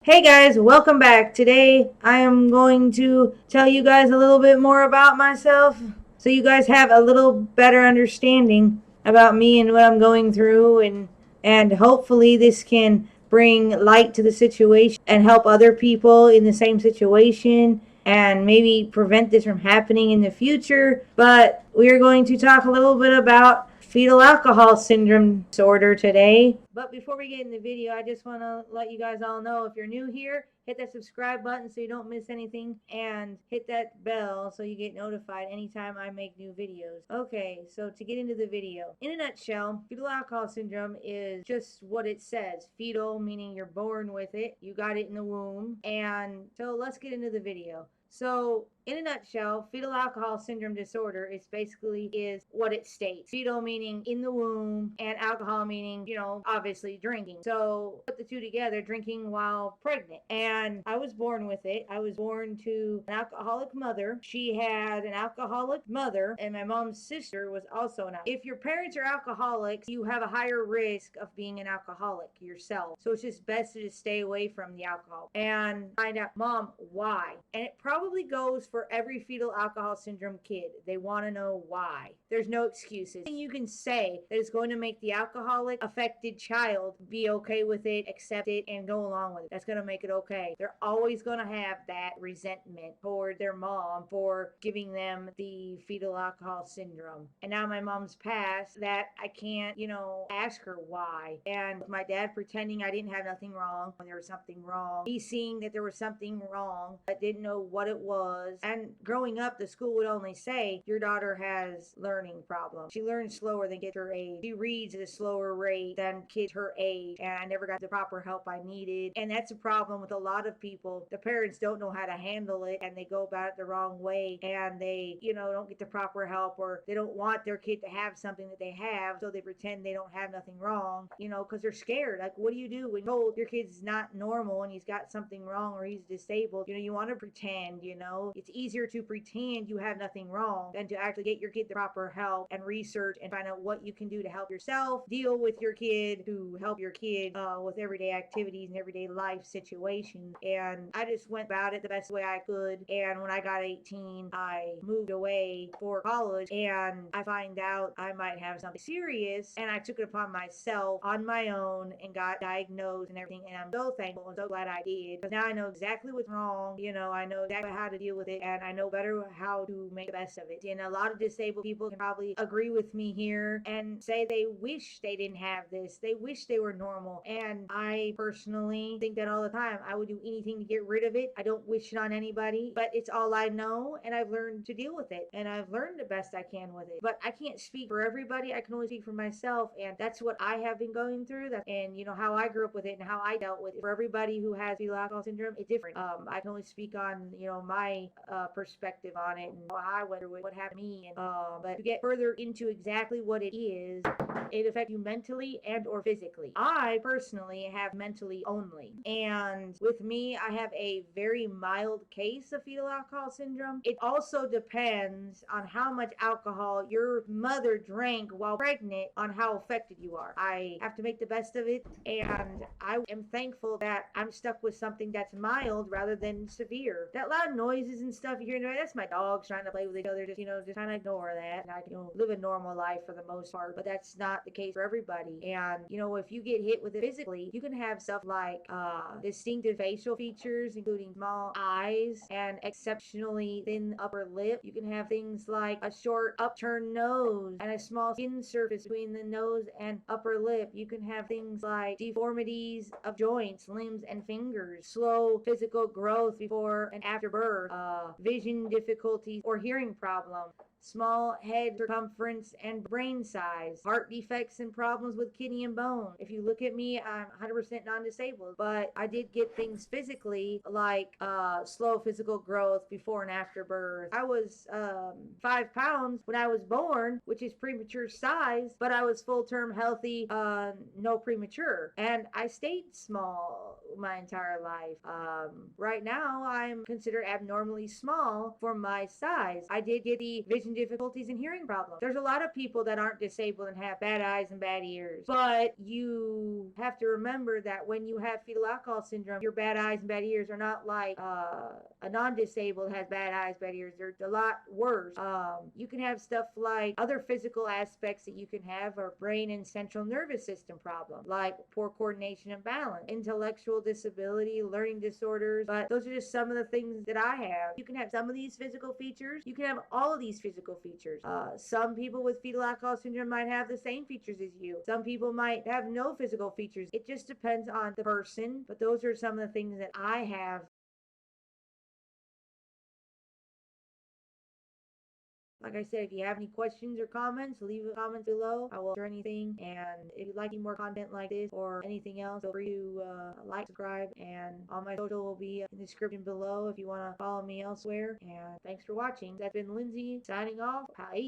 Hey guys, welcome back. Today I am going to tell you guys a little bit more about myself so you guys have a little better understanding about me and what I'm going through and hopefully this can bring light to the situation and help other people in the same situation and maybe prevent this from happening in the future. But we are going to talk a little bit about fetal alcohol syndrome disorder today. But before we get in the video, I just want to let you guys all know if you're new here, hit that subscribe button so you don't miss anything and hit that bell so you get notified anytime I make new videos. Okay, so to get into the video, in a nutshell, fetal alcohol syndrome is just what it says. Fetal meaning you're born with it, you got it in the womb, and so let's get into the video. So, in a nutshell, fetal alcohol syndrome disorder is what it states. Fetal meaning in the womb, and alcohol meaning, obviously drinking. So, put the two together, drinking while pregnant. And I was born with it. I was born to an alcoholic mother. She had an alcoholic mother, and my mom's sister was also an alcoholic. If your parents are alcoholics, you have a higher risk of being an alcoholic yourself. So, it's just best to just stay away from the alcohol and find out, Mom, why? And it probably goes for every fetal alcohol syndrome kid. They want to know why. There's no excuses. And you can say that is going to make the alcoholic affected child be okay with it, accept it, and go along with it. That's going to make it okay. They're always going to have that resentment toward their mom for giving them the fetal alcohol syndrome. And now my mom's passed that I can't, ask her why. And my dad pretending I didn't have nothing wrong when there was something wrong. Me seeing that there was something wrong but didn't know what it was. And growing up, the school would only say, your daughter has learning problems. She learns slower than kids her age. She reads at a slower rate than kids her age. And I never got the proper help I needed. And that's a problem with a lot of people. The parents don't know how to handle it and they go about it the wrong way. And they, don't get the proper help, or they don't want their kid to have something that they have. So they pretend they don't have nothing wrong, because they're scared. Like, what do you do when you're told your kid's not normal and he's got something wrong or he's disabled? You want to pretend, it's easier to pretend you have nothing wrong than to actually get your kid the proper help and research and find out what you can do to help yourself deal with your kid, to help your kid with everyday activities and everyday life situations. And I just went about it the best way I could. And when I got 18, I moved away for college and I find out I might have something serious, and I took it upon myself on my own and got diagnosed and everything. And I'm so thankful and so glad I did, because now I know exactly what's wrong. I know exactly how to deal with it, and I know better how to make the best of it. And a lot of disabled people can probably agree with me here and say they wish they didn't have this. They wish they were normal. And I personally think that all the time. I would do anything to get rid of it. I don't wish it on anybody, but it's all I know, and I've learned to deal with it, and I've learned the best I can with it. But I can't speak for everybody. I can only speak for myself, and that's what I have been going through. And how I grew up with it and how I dealt with it. For everybody who has fetal alcohol syndrome, it's different. I can only speak on my perspective on it and how I went through it, what happened to me. And but to get further into exactly what it is, it affects you mentally and or physically. I personally have mentally only, and with me, I have a very mild case of fetal alcohol syndrome. It also depends on how much alcohol your mother drank while pregnant on how affected you are. I have to make the best of it, and I am thankful that I'm stuck with something that's mild rather than severe. That loud noises and stuff you hear, that's my dogs trying to play with each other. Just kind of ignore that, and I can live a normal life for the most part. But that's not the case for everybody. And if you get hit with it physically, you can have stuff like distinctive facial features, including small eyes and exceptionally thin upper lip. You can have things like a short upturned nose and a small skin surface between the nose and upper lip. You can have things like deformities of joints, limbs, and fingers, slow physical growth before and after birth, vision difficulties or hearing problems, small head circumference and brain size, heart defects and problems with kidney and bone. If you look at me, I'm 100% non-disabled, but I did get things physically like slow physical growth before and after birth. I was 5 pounds when I was born, which is premature size, but I was full-term healthy, no premature, and I stayed small my entire life. Right now, I'm considered abnormally small for my size. I did get the vision vision difficulties and hearing problems. There's a lot of people that aren't disabled and have bad eyes and bad ears, but you have to remember that when you have fetal alcohol syndrome, your bad eyes and bad ears are not like a non-disabled has bad eyes, bad ears. They're a lot worse. You can have stuff like other physical aspects that you can have are brain and central nervous system problems, like poor coordination and balance, intellectual disability, learning disorders. But those are just some of the things that I have. You can have some of these physical features. You can have all of these physical features. Some people with fetal alcohol syndrome might have the same features as you. Some people might have no physical features. It just depends on the person. But those are some of the things that I have. Like I said, if you have any questions or comments, leave a comment below. I will answer anything. And if you'd like any more content like this or anything else, feel free to like, subscribe, and all my social will be in the description below if you want to follow me elsewhere. And thanks for watching. That's been Lindsay signing off. Bye.